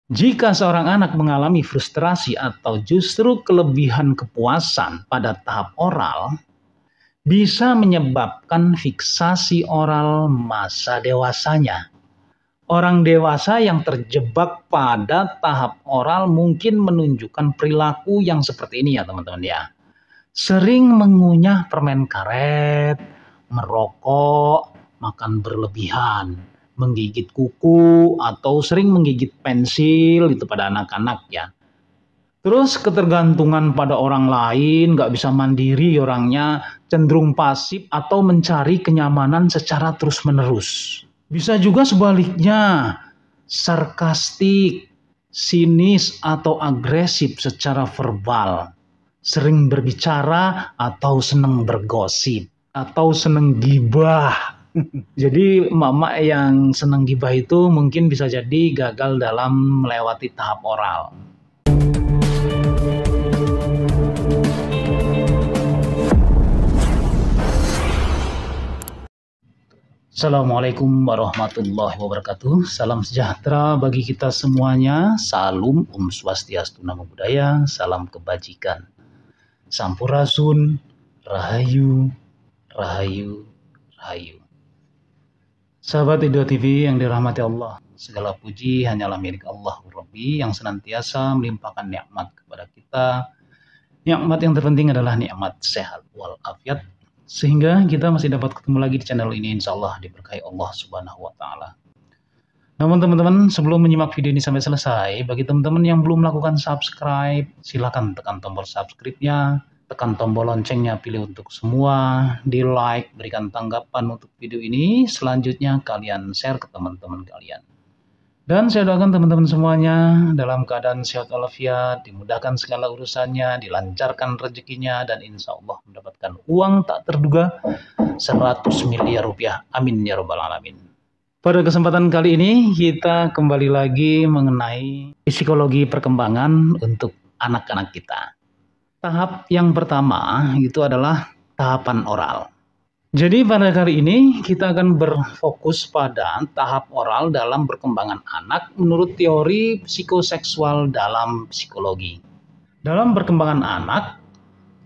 Jika seorang anak mengalami frustrasi atau justru kelebihan kepuasan pada tahap oral, bisa menyebabkan fiksasi oral masa dewasanya. Orang dewasa yang terjebak pada tahap oral mungkin menunjukkan perilaku yang seperti ini ya teman-teman ya. Sering mengunyah permen karet, merokok, makan berlebihan, menggigit kuku, atau sering menggigit pensil itu pada anak-anak ya. Terus ketergantungan pada orang lain, nggak bisa mandiri orangnya, cenderung pasif atau mencari kenyamanan secara terus-menerus. Bisa juga sebaliknya, sarkastik, sinis atau agresif secara verbal. Sering berbicara atau senang bergosip atau senang gibah. Jadi emak-emak yang senang gibah itu mungkin bisa jadi gagal dalam melewati tahap oral. Assalamualaikum warahmatullahi wabarakatuh. Salam sejahtera bagi kita semuanya. Salam Om Swastiastu Namo Buddhaya. Salam kebajikan. Sampurasun, Rahayu, Rahayu, Rahayu. Sahabat Ido TV yang dirahmati Allah, segala puji hanyalah milik Allah Rabbi yang senantiasa melimpahkan nikmat kepada kita. Nikmat yang terpenting adalah nikmat sehat walafiat, sehingga kita masih dapat ketemu lagi di channel ini, insya Allah diberkahi Allah Subhanahu wa Ta'ala. Namun teman-teman, sebelum menyimak video ini sampai selesai, bagi teman-teman yang belum melakukan subscribe, silakan tekan tombol subscribe-nya, tekan tombol loncengnya, pilih untuk semua, di like, berikan tanggapan untuk video ini, selanjutnya kalian share ke teman-teman kalian. Dan saya doakan teman-teman semuanya dalam keadaan sehat walafiat, dimudahkan segala urusannya, dilancarkan rezekinya, dan insya Allah mendapatkan uang tak terduga 100 miliar rupiah. Amin ya robbal alamin. Pada kesempatan kali ini kita kembali lagi mengenai psikologi perkembangan untuk anak-anak kita. Tahap yang pertama itu adalah tahapan oral. Jadi pada kali ini kita akan berfokus pada tahap oral dalam perkembangan anak menurut teori psikoseksual dalam psikologi. Dalam perkembangan anak,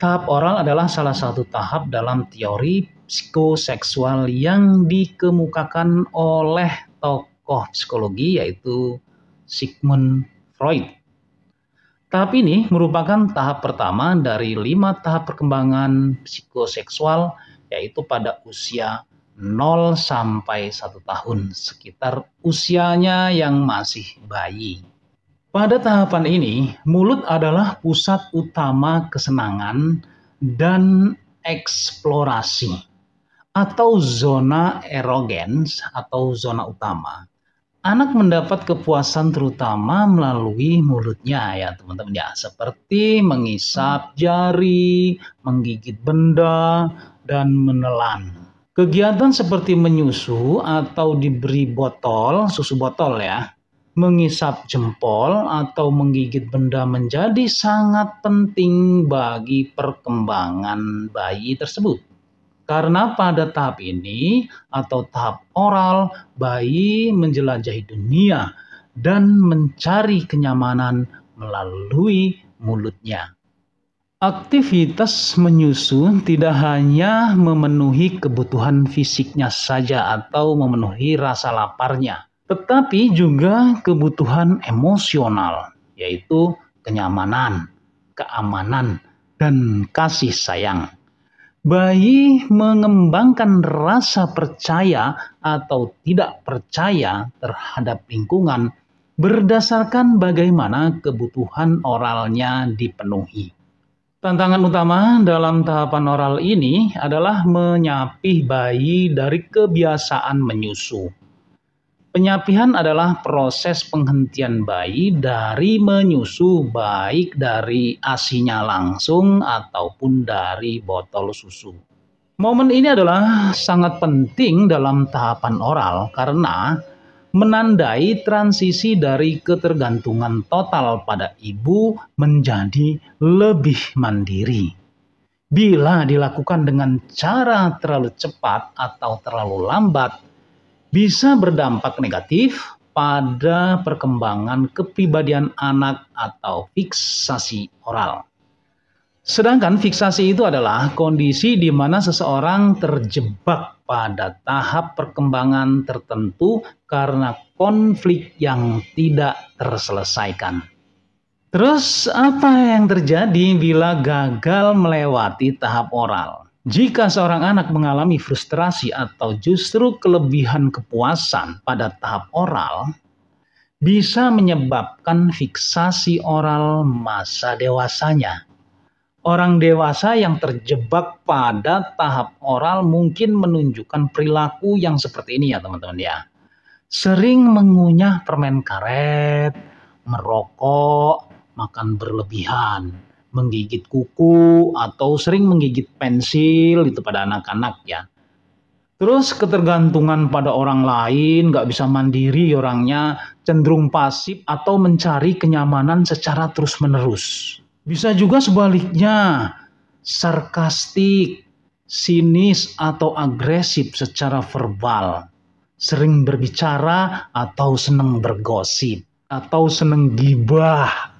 tahap oral adalah salah satu tahap dalam teori psikoseksual yang dikemukakan oleh tokoh psikologi yaitu Sigmund Freud. Tahap ini merupakan tahap pertama dari 5 tahap perkembangan psikoseksual, yaitu pada usia 0 sampai 1 tahun, sekitar usianya yang masih bayi. Pada tahapan ini, mulut adalah pusat utama kesenangan dan eksplorasi, atau zona erogens atau zona utama. Anak mendapat kepuasan terutama melalui mulutnya ya teman-teman ya, seperti mengisap jari, menggigit benda, dan menelan. Kegiatan seperti menyusu atau diberi botol, susu botol ya, mengisap jempol atau menggigit benda menjadi sangat penting bagi perkembangan bayi tersebut. Karena pada tahap ini atau tahap oral, bayi menjelajahi dunia dan mencari kenyamanan melalui mulutnya. Aktivitas menyusu tidak hanya memenuhi kebutuhan fisiknya saja atau memenuhi rasa laparnya, tetapi juga kebutuhan emosional, yaitu kenyamanan, keamanan, dan kasih sayang. Bayi mengembangkan rasa percaya atau tidak percaya terhadap lingkungan berdasarkan bagaimana kebutuhan oralnya dipenuhi. Tantangan utama dalam tahapan oral ini adalah menyapih bayi dari kebiasaan menyusu. Penyapihan adalah proses penghentian bayi dari menyusu, baik dari ASI-nya langsung ataupun dari botol susu. Momen ini adalah sangat penting dalam tahapan oral karena menandai transisi dari ketergantungan total pada ibu menjadi lebih mandiri. Bila dilakukan dengan cara terlalu cepat atau terlalu lambat, bisa berdampak negatif pada perkembangan kepribadian anak atau fiksasi oral. Sedangkan fiksasi itu adalah kondisi di mana seseorang terjebak pada tahap perkembangan tertentu karena konflik yang tidak terselesaikan. Terus apa yang terjadi bila gagal melewati tahap oral? Jika seorang anak mengalami frustrasi atau justru kelebihan kepuasan pada tahap oral, bisa menyebabkan fiksasi oral masa dewasanya. Orang dewasa yang terjebak pada tahap oral mungkin menunjukkan perilaku yang seperti ini ya teman-teman ya. Sering mengunyah permen karet, merokok, makan berlebihan, menggigit kuku, atau sering menggigit pensil itu pada anak-anak ya. Terus ketergantungan pada orang lain, nggak bisa mandiri orangnya, cenderung pasif atau mencari kenyamanan secara terus-menerus. Bisa juga sebaliknya, sarkastik, sinis atau agresif secara verbal, sering berbicara atau senang bergosip, atau senang gibah.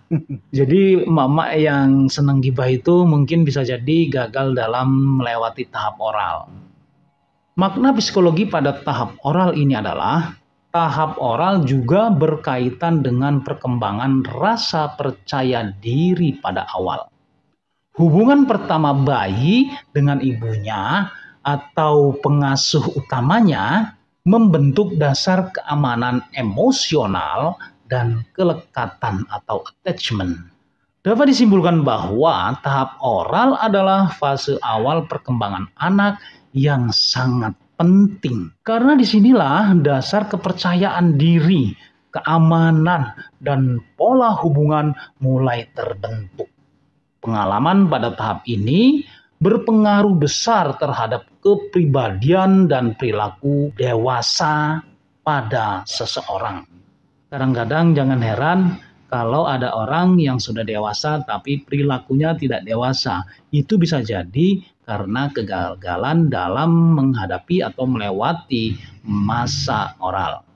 Jadi mama yang senang gibah itu mungkin bisa jadi gagal dalam melewati tahap oral. Makna psikologi pada tahap oral ini adalah tahap oral juga berkaitan dengan perkembangan rasa percaya diri pada awal. Hubungan pertama bayi dengan ibunya atau pengasuh utamanya membentuk dasar keamanan emosional dan kelekatan atau attachment. Dapat disimpulkan bahwa tahap oral adalah fase awal perkembangan anak yang sangat penting. Karena disinilah dasar kepercayaan diri, keamanan, dan pola hubungan mulai terbentuk. Pengalaman pada tahap ini berpengaruh besar terhadap kepribadian dan perilaku dewasa pada seseorang. Kadang-kadang jangan heran kalau ada orang yang sudah dewasa tapi perilakunya tidak dewasa. Itu bisa jadi karena kegagalan dalam menghadapi atau melewati masa oral.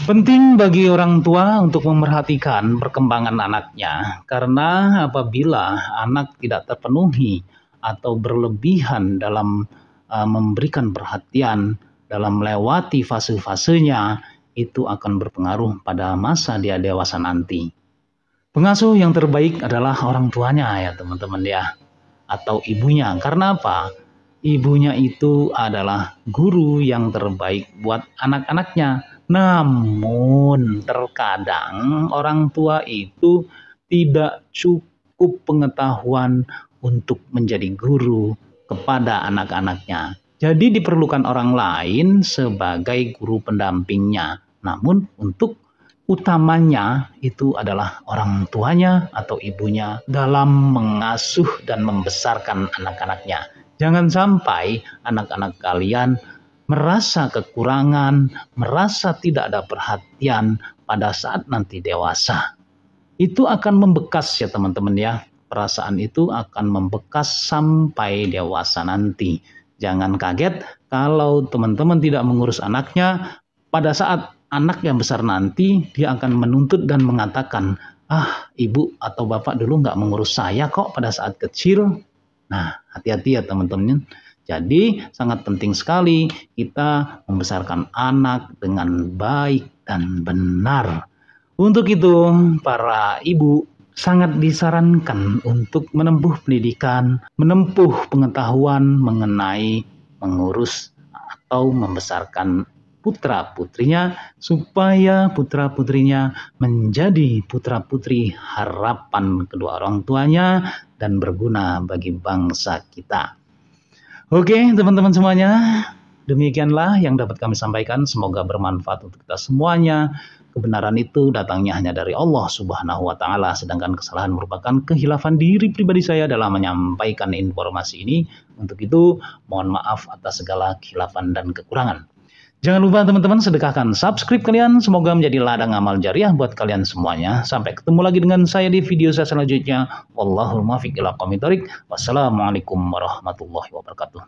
Penting bagi orang tua untuk memerhatikan perkembangan anaknya, karena apabila anak tidak terpenuhi atau berlebihan dalam memberikan perhatian dalam melewati fase-fasenya, itu akan berpengaruh pada masa dia dewasa nanti. Pengasuh yang terbaik adalah orang tuanya ya teman-teman ya, atau ibunya. Karena apa? Ibunya itu adalah guru yang terbaik buat anak-anaknya. Namun terkadang orang tua itu tidak cukup pengetahuan untuk menjadi guru kepada anak-anaknya. Jadi diperlukan orang lain sebagai guru pendampingnya. Namun untuk utamanya itu adalah orang tuanya atau ibunya dalam mengasuh dan membesarkan anak-anaknya. Jangan sampai anak-anak kalian merasa kekurangan, merasa tidak ada perhatian pada saat nanti dewasa. Itu akan membekas ya teman-teman ya. Perasaan itu akan membekas sampai dewasa nanti. Jangan kaget kalau teman-teman tidak mengurus anaknya, pada saat anak yang besar nanti dia akan menuntut dan mengatakan, ibu atau bapak dulu nggak mengurus saya kok pada saat kecil. Nah, hati-hati ya teman-teman. Jadi sangat penting sekali kita membesarkan anak dengan baik dan benar. Untuk itu para ibu sangat disarankan untuk menempuh pendidikan, menempuh pengetahuan mengenai mengurus atau membesarkan putra-putrinya supaya putra-putrinya menjadi putra-putri harapan kedua orang tuanya dan berguna bagi bangsa kita. Oke teman-teman semuanya, demikianlah yang dapat kami sampaikan. Semoga bermanfaat untuk kita semuanya. Kebenaran itu datangnya hanya dari Allah Subhanahu wa Ta'ala, sedangkan kesalahan merupakan kehilafan diri pribadi saya dalam menyampaikan informasi ini. Untuk itu, mohon maaf atas segala khilafan dan kekurangan. Jangan lupa teman-teman sedekahkan subscribe kalian, semoga menjadi ladang amal jariah buat kalian semuanya. Sampai ketemu lagi dengan saya di video saya selanjutnya. Wallahul muwaffiq ila aqwamit thoriq. Wassalamualaikum warahmatullahi wabarakatuh.